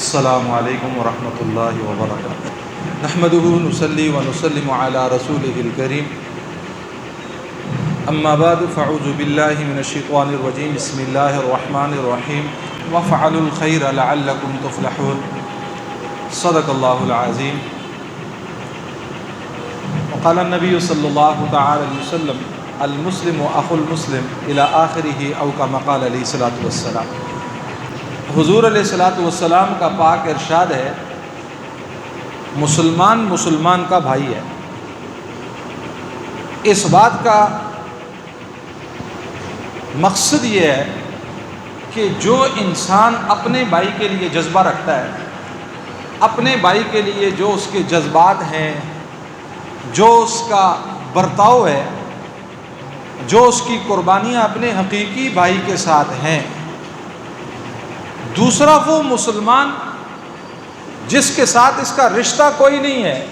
السلام علیکم ورحمۃ اللہ وبرکاتہ۔ نحمدہ نصلی ونسلم علی رسولہ الکریم، اما بعد فاعوذ باللہ من الشیطان الرجیم، بسم اللہ الرحمن الرحیم، وافعلوا الخیر لعلکم تفلحون، صدق اللہ العظیم۔ وقال النبی صلی اللہ تعالی علیہ وسلم المسلم اخو المسلم الی آخرہ او کما قال علیہ الصلوۃ والسلام۔ حضور علیہ الصلوۃ والسلام کا پاک ارشاد ہے، مسلمان مسلمان کا بھائی ہے۔ اس بات کا مقصد یہ ہے کہ جو انسان اپنے بھائی کے لیے جذبہ رکھتا ہے، اپنے بھائی کے لیے جو اس کے جذبات ہیں، جو اس کا برتاؤ ہے، جو اس کی قربانیاں اپنے حقیقی بھائی کے ساتھ ہیں، دوسرا وہ مسلمان جس کے ساتھ اس کا رشتہ کوئی نہیں ہے،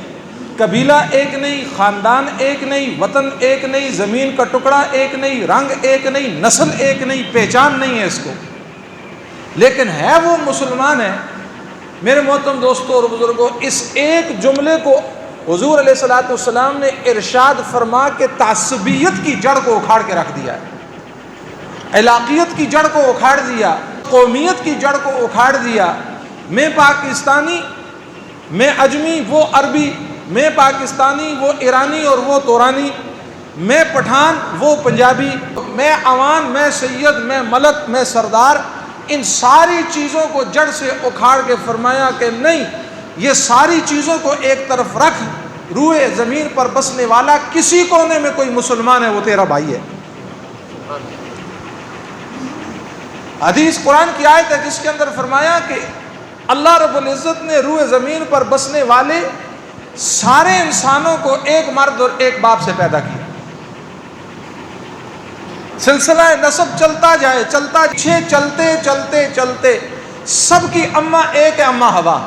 قبیلہ ایک نہیں، خاندان ایک نہیں، وطن ایک نہیں، زمین کا ٹکڑا ایک نہیں، رنگ ایک نہیں، نسل ایک نہیں، پہچان نہیں ہے اس کو، لیکن ہے وہ مسلمان ہے۔ میرے محترم دوستوں اور بزرگوں، اس ایک جملے کو حضور علیہ الصلوۃ والسلام نے ارشاد فرما کے تعصبیت کی جڑ کو اکھاڑ کے رکھ دیا ہے، علاقیت کی جڑ کو اکھاڑ دیا، قومیت کی جڑ کو اکھاڑ دیا۔ میں پاکستانی، میں اجمی، وہ عربی، میں پاکستانی، وہ ایرانی اور وہ تورانی، میں پٹھان، وہ پنجابی، میں عوام، میں سید، میں ملک، میں سردار، ان ساری چیزوں کو جڑ سے اکھاڑ کے فرمایا کہ نہیں، یہ ساری چیزوں کو ایک طرف رکھ، روئے زمین پر بسنے والا کسی کونے میں کوئی مسلمان ہے، وہ تیرا بھائی ہے۔ حدیث قرآن کی آیت ہے جس کے اندر فرمایا کہ اللہ رب العزت نے روئے زمین پر بسنے والے سارے انسانوں کو ایک مرد اور ایک باپ سے پیدا کیا۔ سلسلہ نسب چلتا جائے، چلتے چلتے چلتے سب کی اماں ایک ہے، اماں حوا،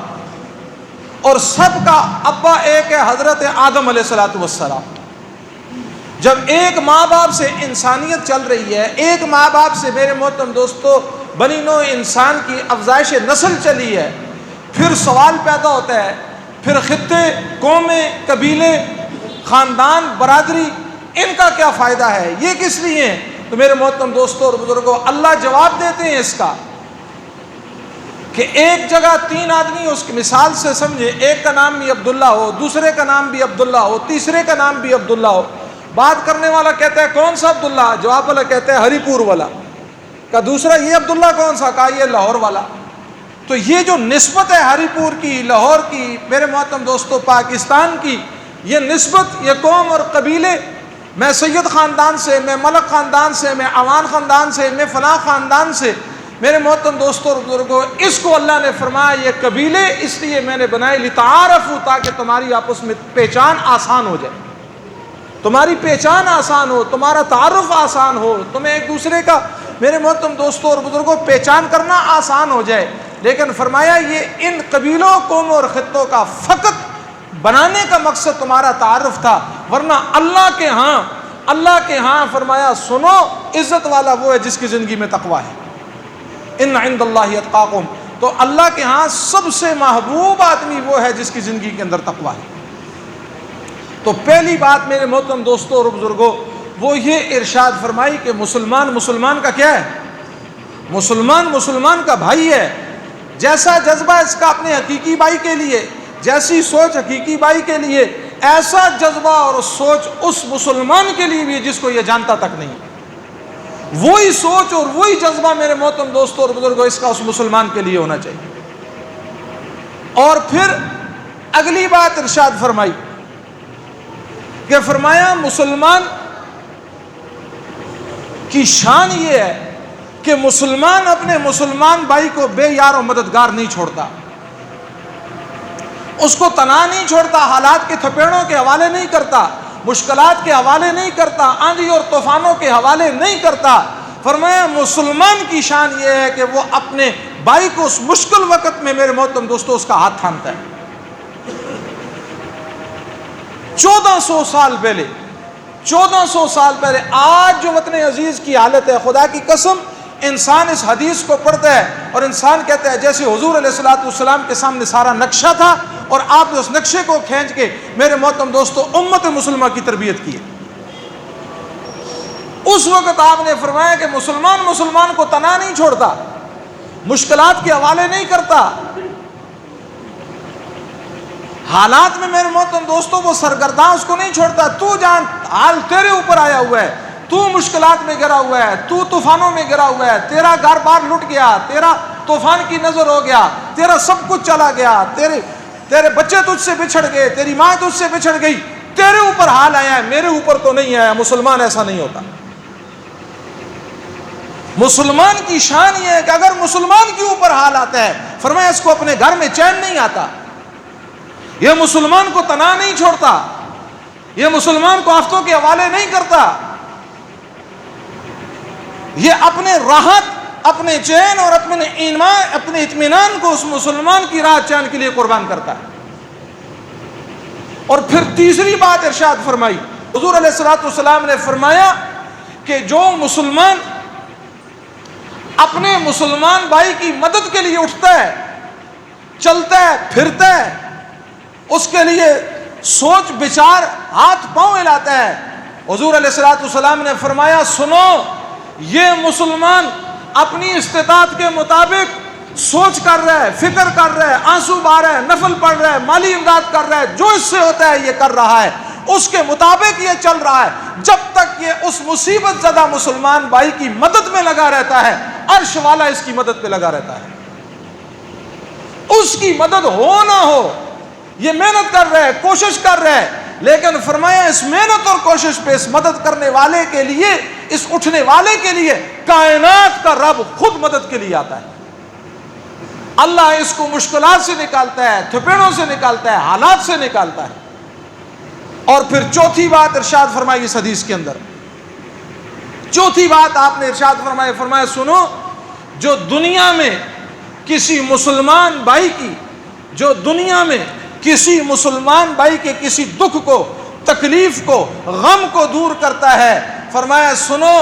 اور سب کا ابا ایک ہے، حضرت آدم علیہ الصلوۃ والسلام۔ جب ایک ماں باپ سے انسانیت چل رہی ہے، ایک ماں باپ سے میرے محترم دوستو بنی نوع انسان کی افزائش نسل چلی ہے، پھر سوال پیدا ہوتا ہے، پھر خطے، قومیں، قبیلے، خاندان، برادری، ان کا کیا فائدہ ہے، یہ کس لیے ہیں؟ تو میرے محترم دوستو اور بزرگوں، اللہ جواب دیتے ہیں اس کا کہ ایک جگہ تین آدمی، اس کی مثال سے سمجھے، ایک کا نام بھی عبداللہ ہو، دوسرے کا نام بھی عبداللہ ہو، تیسرے کا نام بھی عبداللہ ہو۔ بات کرنے والا کہتا ہے کون سا عبداللہ؟ جواب والا کہتا ہے ہری پور والا۔ کا دوسرا یہ عبداللہ کون سا؟ کہا یہ لاہور والا۔ تو یہ جو نسبت ہے ہری پور کی، لاہور کی، میرے محترم دوستو پاکستان کی، یہ نسبت، یہ قوم اور قبیلے، میں سید خاندان سے، میں ملک خاندان سے، میں عوان خاندان سے، میں فلاں خاندان سے، میرے محترم دوستو اور بزرگوں، اس کو اللہ نے فرمایا یہ قبیلے اس لیے میں نے بنائے لتعارفوا، تاکہ تمہاری آپس میں پہچان آسان ہو جائے، تمہاری پہچان آسان ہو، تمہارا تعارف آسان ہو، تمہیں ایک دوسرے کا میرے محترم دوستوں اور بزرگوں پہچان کرنا آسان ہو جائے۔ لیکن فرمایا یہ ان قبیلوں، قوموں اور خطوں کا فقط بنانے کا مقصد تمہارا تعارف تھا، ورنہ اللہ کے ہاں فرمایا سنو، عزت والا وہ ہے جس کی زندگی میں تقویٰ ہے، ان عند اللہ اتقاکم، تو اللہ کے ہاں سب سے محبوب آدمی وہ ہے جس کی زندگی کے اندر تقویٰ ہے۔ تو پہلی بات میرے محترم دوستوں اور بزرگوں، وہ یہ ارشاد فرمائی کہ مسلمان مسلمان کا کیا ہے؟ مسلمان مسلمان کا بھائی ہے۔ جیسا جذبہ اس کا اپنے حقیقی بھائی کے لیے، جیسی سوچ حقیقی بھائی کے لیے، ایسا جذبہ اور سوچ اس مسلمان کے لیے بھی ہے جس کو یہ جانتا تک نہیں۔ وہی سوچ اور وہی جذبہ میرے محترم دوستوں اور بزرگوں اس کا اس مسلمان کے لیے ہونا چاہیے۔ اور پھر اگلی بات ارشاد فرمائی کہ فرمایا مسلمان کی شان یہ ہے کہ مسلمان اپنے مسلمان بھائی کو بے یار و مددگار نہیں چھوڑتا، اس کو تنہا نہیں چھوڑتا، حالات کے تھپیڑوں کے حوالے نہیں کرتا، مشکلات کے حوالے نہیں کرتا، آندھی اور طوفانوں کے حوالے نہیں کرتا۔ فرمایا مسلمان کی شان یہ ہے کہ وہ اپنے بھائی کو اس مشکل وقت میں میرے محترم دوستوں اس کا ہاتھ تھامتا ہے۔ 1400 سال پہلے، آج جو وطن عزیز کی حالت ہے، خدا کی قسم انسان اس حدیث کو پڑھتا ہے اور انسان کہتا ہے جیسے حضور علیہ الصلوۃ والسلام کے سامنے سارا نقشہ تھا اور آپ نے اس نقشے کو کھینچ کے میرے محترم دوستو امت مسلمہ کی تربیت کی ہے۔ اس وقت آپ نے فرمایا کہ مسلمان کو تنہا نہیں چھوڑتا، مشکلات کے حوالے نہیں کرتا، حالات میں میرے محترم دوستوں وہ سرگرداں اس کو نہیں چھوڑتا۔ تو جان حال تیرے اوپر آیا ہوا ہے، تو مشکلات میں گرا ہوا ہے، تو طوفانوں میں گرا ہوا ہے، تیرا گھر بار لٹ گیا، تیرا طوفان کی نظر ہو گیا، تیرا سب کچھ چلا گیا، تیرے بچے تجھ سے بچھڑ گئے، تیری ماں تجھ سے بچھڑ گئی، تیرے اوپر حال آیا ہے، میرے اوپر تو نہیں آیا۔ مسلمان ایسا نہیں ہوتا۔ مسلمان کی شان یہ ہے کہ اگر مسلمان کے اوپر حال آتا ہے فرمایا اس کو اپنے گھر میں چین نہیں آتا، یہ مسلمان کو تنہا نہیں چھوڑتا، یہ مسلمان کو آفتوں کے حوالے نہیں کرتا، یہ اپنے راحت، اپنے چین اور اپنے اطمینان کو اس مسلمان کی راحت چین کے لیے قربان کرتا ہے۔ اور پھر تیسری بات ارشاد فرمائی، حضور علیہ الصلوۃ والسلام نے فرمایا کہ جو مسلمان اپنے مسلمان بھائی کی مدد کے لیے اٹھتا ہے، چلتا ہے، پھرتا ہے، اس کے لیے سوچ بچار ہاتھ پاؤں ہلاتا ہے، حضور علیہ الصلوۃ والسلام نے فرمایا سنو، یہ مسلمان اپنی استطاعت کے مطابق سوچ کر رہا ہے، فکر کر رہا ہے، آنسو بہا رہا ہے، نفل پڑھ رہا ہے، مالی امداد کر رہا ہے، جو اس سے ہوتا ہے یہ کر رہا ہے، اس کے مطابق یہ چل رہا ہے، جب تک یہ اس مصیبت زدہ مسلمان بھائی کی مدد میں لگا رہتا ہے عرش والا اس کی مدد پہ لگا رہتا ہے۔ اس کی مدد ہو نہ ہو یہ محنت کر رہا ہے، کوشش کر رہا ہے، لیکن فرمایا اس محنت اور کوشش پہ اس مدد کرنے والے کے لیے، اس اٹھنے والے کے لیے کائنات کا رب خود مدد کے لیے آتا ہے۔ اللہ اس کو مشکلات سے نکالتا ہے، تھپیڑوں سے نکالتا ہے، حالات سے نکالتا ہے۔ اور پھر چوتھی بات ارشاد فرمائی اس حدیث کے اندر، چوتھی بات آپ نے ارشاد فرمایا سنو، جو دنیا میں کسی مسلمان بھائی کی، جو دنیا میں کسی مسلمان بھائی کے کسی دکھ کو، تکلیف کو، غم کو دور کرتا ہے، فرمایا سنو،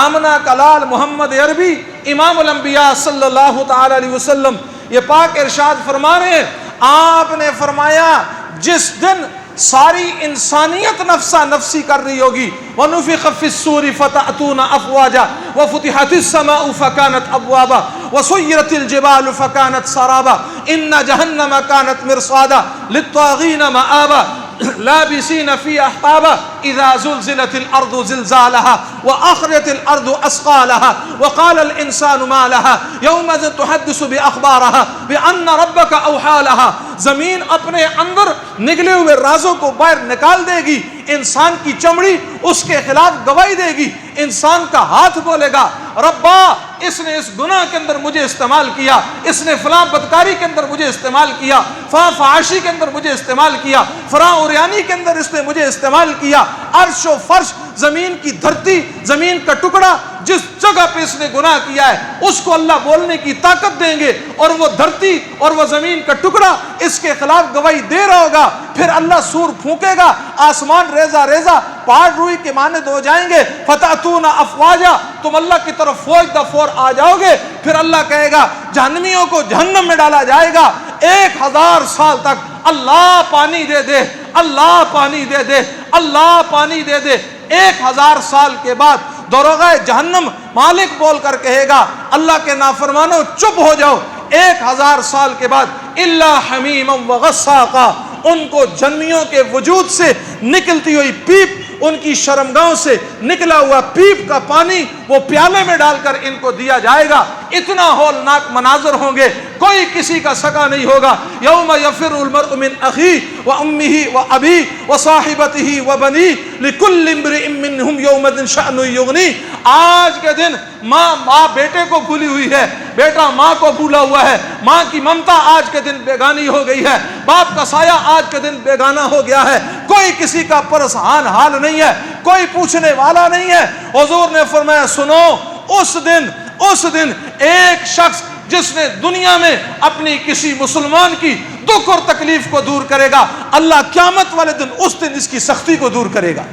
آمنہ کلال محمد عربی امام الانبیاء صلی اللہ تعالی علیہ وسلم یہ پاک ارشاد فرما رہے ہیں، آپ نے فرمایا جس دن ساری انسانیت نفسا نفسی کر رہی ہوگی، وَنُفِخَ فِي الصُّورِ فَتَأْتُونَ أَفْوَاجًا وَفُتِحَتِ السَّمَاءُ فَكَانَتْ أَبْوَابًا وَسُيِّرَتِ الْجِبَالُ فَكَانَتْ سَرَابًا إِنَّ جَهَنَّمَ كَانَتْ مِرْصَادًا لِلطَّاغِينَ مَآبًا لابسين في أحقابا إذا زلزلت الأرض زلزالها وأخرجت الأرض أثقالها وقال الإنسان ما لها يومئذ تحدث بأخبارها بأن ربك أوحى لها، زمین اپنے اندر نگلے ہوئے رازوں کو باہر نکال دے گی، انسان کی چمڑی اس کے خلاف گواہی دے گی، انسان کا ہاتھ بولے گا ربا اس نے اس گناہ کے اندر مجھے استعمال کیا، اس نے فلاں بدکاری کے اندر مجھے استعمال کیا، فحاشی کے اندر مجھے استعمال کیا، فلاں اوریانی کے اندر اس نے مجھے استعمال کیا۔ عرش و فرش، زمین کی دھرتی، زمین کا ٹکڑا، جس جگہ پہ اس نے گناہ کیا ہے اس کو اللہ بولنے کی طاقت دیں گے، اور وہ دھرتی اور وہ زمین کا ٹکڑا اس کے خلاف گواہی دے رہا ہوگا۔ پھر اللہ سور پھونکے گا، آسمان ریزہ ریزہ، پہاڑ روئی کے مانند ہو جائیں گے، فتأتون افواجا، تم اللہ کی طرف فوج در فور آ جاؤ گے۔ پھر اللہ کہے گا جہنمیوں کو جہنم میں ڈالا جائے گا، 1000 سال تک اللہ پانی دے دے، اللہ پانی دے دے، اللہ پانی دے دے۔ 1000 سال کے بعد دروغہ جہنم مالک بول کر کہے گا اللہ کے نافرمانوں چپ ہو جاؤ۔ 1000 سال کے بعد الا حمیما وغساقا، ان کو جہنمیوں کے وجود سے نکلتی ہوئی پیپ، ان کی شرمگاہوں سے نکلا ہوا پیپ کا پانی وہ پیالے میں ڈال کر ان کو دیا جائے گا۔ اتنا ہولناک مناظر ہوں گے، کوئی کسی کا سگا نہیں ہوگا۔ یوم یفر المرء من اخیہ وامہ وابیہ وصاحبتہ وبنیہ لکل امرئ منہم یومئذ شأن یغنیہ۔ آج کے دن ماں بیٹے کو بھولی ہوئی ہے، بیٹا ماں کو بھولا ہوا ہے، ماں کی ممتا آج کے دن بیگانی ہو گئی ہے، باپ کا سایہ آج کے دن بیگانہ ہو گیا ہے، کوئی کسی کا پرسان حال نہیں ہے، کوئی پوچھنے والا نہیں ہے۔ حضور نے فرمایا سنو، اس دن ایک شخص جس نے دنیا میں اپنی کسی مسلمان کی دکھ اور تکلیف کو دور کرے گا، اللہ قیامت والے دن اس دن اس کی سختی کو دور کرے گا۔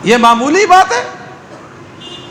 یہ معمولی بات ہے؟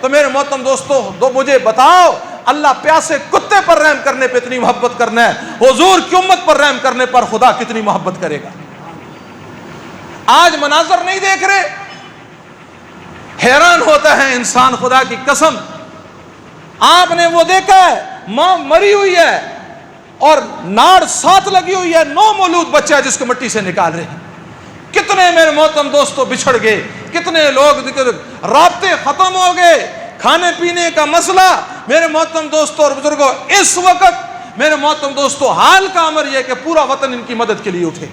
تو میرے محترم دوستو مجھے بتاؤ اللہ پیاسے کتے پر رحم کرنے پہ اتنی محبت کرنا ہے، حضور کی امت پر رحم کرنے پر خدا کتنی محبت کرے گا؟ آج مناظر نہیں دیکھ رہے؟ حیران ہوتا ہے انسان، خدا کی قسم۔ آپ نے وہ دیکھا ہے ماں مری ہوئی ہے اور ناڑ ساتھ لگی ہوئی ہے، 9 مولود بچہ ہے جس کو مٹی سے نکال رہے ہیں۔ کتنے میرے محترم دوستوں بچھڑ گئے، کتنے لوگ رابطے ختم ہو گئے، کھانے پینے کا مسئلہ۔ میرے محترم دوستوں اور بزرگوں، اس وقت میرے محترم دوستوں حال کا امر یہ کہ پورا وطن ان کی مدد کے لیے اٹھے۔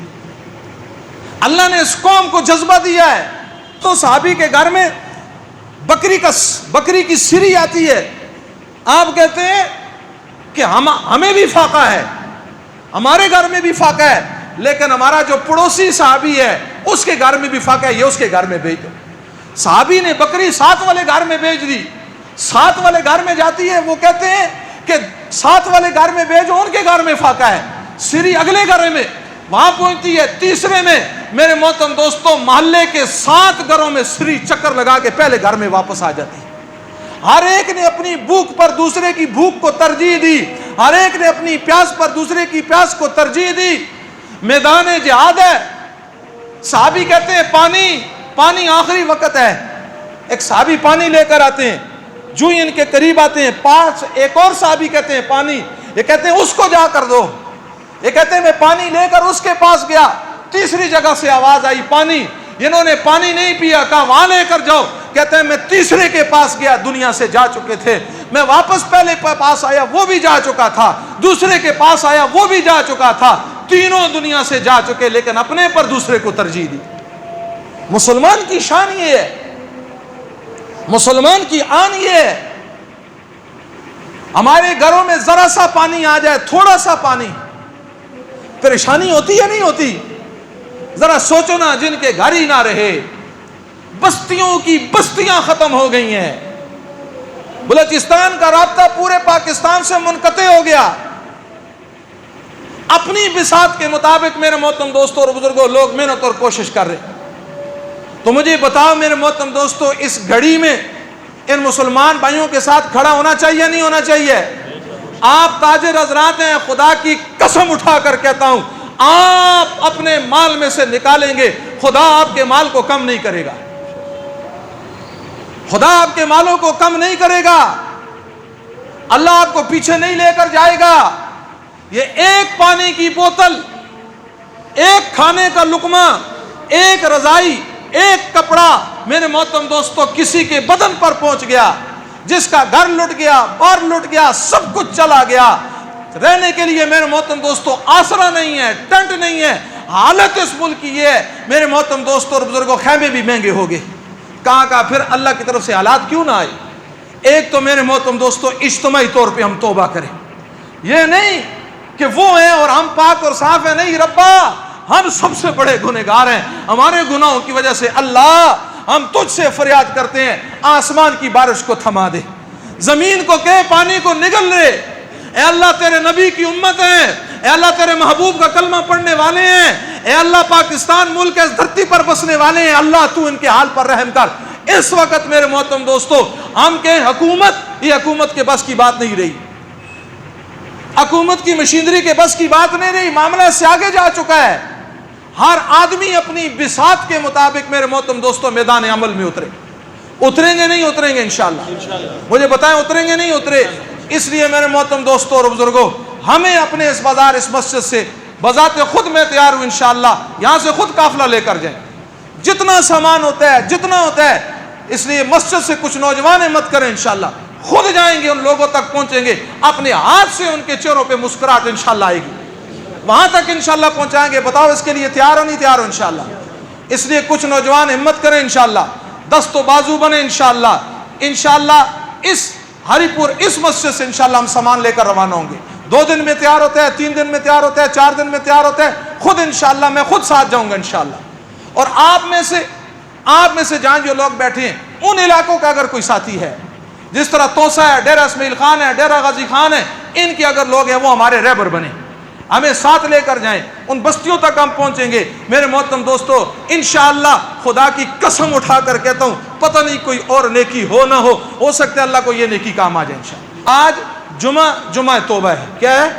اللہ نے اس قوم کو جذبہ دیا ہے۔ تو صحابی کے گھر میں بکری کی سری آتی ہے، آپ کہتے ہیں کہ ہمیں بھی فاقہ ہے، ہمارے گھر میں بھی فاقہ ہے، لیکن ہمارا جو پڑوسی صحابی ہے اس کے گھر میں بھی فاقہ ہے، یہ اس کے گھر میں بھیج دو۔ صحابی نے بکری ساتھ والے گھر میں بھیج دی، ساتھ والے گھر میں جاتی ہے، وہ کہتے ہیں کہ ساتھ والے گھر میں بھیجو، ان کے گھر میں فاقہ ہے، سری اگلے گھر میں، وہاں پہنچتی ہے تیسرے میں۔ میرے محترم دوستوں محلے کے 7 گھروں میں سری چکر لگا کے پہلے گھر میں واپس آ جاتی ہے۔ ہر ایک نے اپنی بھوک پر دوسرے کی بھوک کو ترجیح دی، ہر ایک نے اپنی پیاس پر دوسرے کی پیاس کو ترجیح دی۔ میدان جہاد ہے، صحابی کہتے ہیں پانی آخری وقت ہے، ایک صحابی پانی لے کر آتے ہیں، جو ہی ان کے قریب آتے ہیں پاس ایک اور صحابی کہتے ہیں پانی، یہ کہتے ہیں اس کو جا کر دو، یہ کہتے ہیں میں پانی لے کر اس کے پاس گیا، تیسری جگہ سے آواز آئی پانی، انہوں نے پانی نہیں پیا، کہا وہاں لے کر جاؤ، کہتے ہیں میں تیسرے کے پاس گیا، دنیا سے جا چکے تھے، میں واپس پہلے پاس آیا وہ بھی جا چکا تھا، دوسرے کے پاس آیا وہ بھی جا چکا تھا، تینوں دنیا سے جا چکے لیکن اپنے پر دوسرے کو ترجیح دی۔ مسلمان کی شان یہ ہے، مسلمان کی آن یہ ہے، ہمارے گھروں میں ذرا سا پانی آ جائے، تھوڑا سا پانی، پریشانی ہوتی یا نہیں ہوتی؟ ذرا سوچو نا، جن کے گھر ہی نہ رہے، بستیوں کی بستیاں ختم ہو گئی ہیں، بلوچستان کا رابطہ پورے پاکستان سے منقطع ہو گیا، اپنی بساط کے مطابق میرے محترم دوستوں اور بزرگوں لوگ محنت اور کوشش کر رہے۔ تو مجھے بتاؤ میرے محترم دوستوں، اس گھڑی میں ان مسلمان بھائیوں کے ساتھ کھڑا ہونا چاہیے یا نہیں ہونا چاہیے؟ آپ تاجر حضرات ہیں، خدا کی قسم اٹھا کر کہتا ہوں، آپ اپنے مال میں سے نکالیں گے، خدا آپ کے مال کو کم نہیں کرے گا، خدا آپ کے مالوں کو کم نہیں کرے گا، اللہ آپ کو پیچھے نہیں لے کر جائے گا۔ یہ ایک پانی کی بوتل، ایک کھانے کا لقمہ، ایک رضائی، ایک کپڑا میرے محترم دوستوں کسی کے بدن پر پہنچ گیا، جس کا گھر لٹ گیا، بار لٹ گیا، سب کچھ چلا گیا، رہنے کے لیے میرے محترم دوستوں آسرا نہیں ہے، ٹنٹ نہیں ہے۔ حالت اس ملک کی یہ ہے میرے محترم دوستوں اور بزرگوں، خیمے بھی مہنگے ہو گئے۔ کہاں پھر اللہ کی طرف سے حالات کیوں نہ آئے؟ ایک تو میرے محترم دوستوں اجتماعی طور پہ ہم توبہ کریں، یہ نہیں کہ وہ ہیں اور ہم پاک اور صاف ہیں، نہیں ربا ہم سب سے بڑے گنہگار ہیں، ہمارے گناہوں کی وجہ سے اللہ ہم تجھ سے فریاد کرتے ہیں، آسمان کی بارش کو تھما دے، زمین کو کہ پانی کو نگل لے، اے اللہ تیرے نبی کی امت ہیں، اے اللہ تیرے محبوب کا کلمہ پڑھنے والے ہیں، اے اللہ پاکستان ملک اس دھرتی پر بسنے والے ہیں، اللہ تو ان کے حال پر رحم کر۔ اس وقت میرے محترم دوستو ہم کہیں حکومت، یہ حکومت کے بس کی بات نہیں رہی، حکومت کی مشینری کے بس کی بات نہیں رہی، معاملہ سے آگے جا چکا ہے۔ ہر آدمی اپنی بساط کے مطابق میرے محترم دوستوں میدان عمل میں اتریں گے نہیں اتریں گے انشاءاللہ؟ مجھے بتائیں اتریں گے نہیں اترے؟ اس لیے میرے محترم دوستوں اور بزرگوں ہمیں اپنے اس بازار اس مسجد سے بذات خود میں تیار ہوں انشاءاللہ، یہاں سے خود قافلہ لے کر جائیں، جتنا سامان ہوتا ہے جتنا ہوتا ہے، اس لیے مسجد سے کچھ نوجوان مت کریں، انشاءاللہ خود جائیں گے، ان لوگوں تک پہنچیں گے، اپنے ہاتھ سے ان کے چہروں پہ مسکراہٹ انشاءاللہ آئے گی، وہاں تک انشاءاللہ پہنچائیں گے۔ بتاؤ اس کے لیے تیار ہو نہیں تیار ہو انشاءاللہ؟ اس لیے کچھ نوجوان ہمت کریں انشاءاللہ، دست و بازو بنے انشاءاللہ، انشاءاللہ اس ہری پور اس مسجد سے انشاءاللہ ہم سامان لے کر روانہ ہوں گے۔ 2 دن میں تیار ہوتا ہے، 3 دن میں تیار ہوتا ہے، 4 دن میں تیار ہوتا ہے، خود انشاءاللہ میں خود ساتھ جاؤں گا انشاءاللہ۔ اور آپ میں سے جہاں جو لوگ بیٹھے ہیں ان علاقوں کا اگر کوئی ساتھی ہے، جس طرح توسا ہے، ڈیرہ اسماعیل خان ہے، ڈیرہ غازی خان ہے، ان کے اگر لوگ ہیں وہ ہمارے رہبر بنے، ہمیں ساتھ لے کر جائیں، ان بستیوں تک ہم پہنچیں گے۔ میرے محترم دوستو، انشاءاللہ خدا کی قسم اٹھا کر کہتا ہوں، پتہ نہیں کوئی اور نیکی ہو نہ ہو سکتا ہے اللہ کو یہ نیکی کام آ جائے انشاءاللہ۔ آج جمعہ توبہ ہے، کیا ہے؟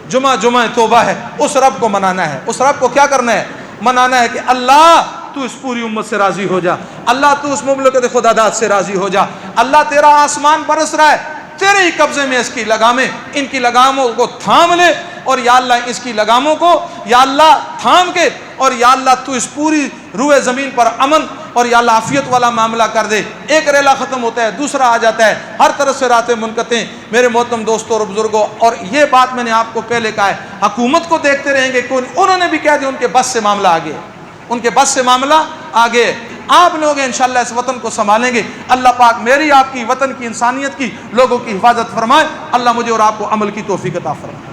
جمعہ توبہ ہے۔ اس رب کو منانا ہے، اس رب کو کیا کرنا ہے؟ منانا ہے کہ اللہ تو اس پوری امت سے راضی ہو جا، اللہ تو اس مملکت خدا داد سے راضی ہو جا، اللہ تیرا آسمان برس رہا ہے، تیرے ہی قبضے میں اس کی لگامیں، ان کی لگاموں کو تھام لے، اور یا اللہ اس کی لگاموں کو یا اللہ تھام کے، اور یا اللہ تو اس پوری روئے زمین پر امن اور یا اللہ عافیت والا معاملہ کر دے۔ ایک ریلا ختم ہوتا ہے، دوسرا آ جاتا ہے، ہر طرف سے راتیں منقطع۔ میرے محترم دوستوں اور بزرگوں، اور یہ بات میں نے آپ کو پہلے کہا ہے، حکومت کو دیکھتے رہیں گے، انہوں نے بھی کہہ دیا ان کے بس سے معاملہ آگے، ان کے بس سے معاملہ آگے۔ آپ لوگ انشاءاللہ اس وطن کو سنبھالیں گے۔ اللہ پاک میری آپ کی، وطن کی، انسانیت کی، لوگوں کی حفاظت فرمائے۔ اللہ مجھے اور آپ کو عمل کی توفیق عطا فرمائے۔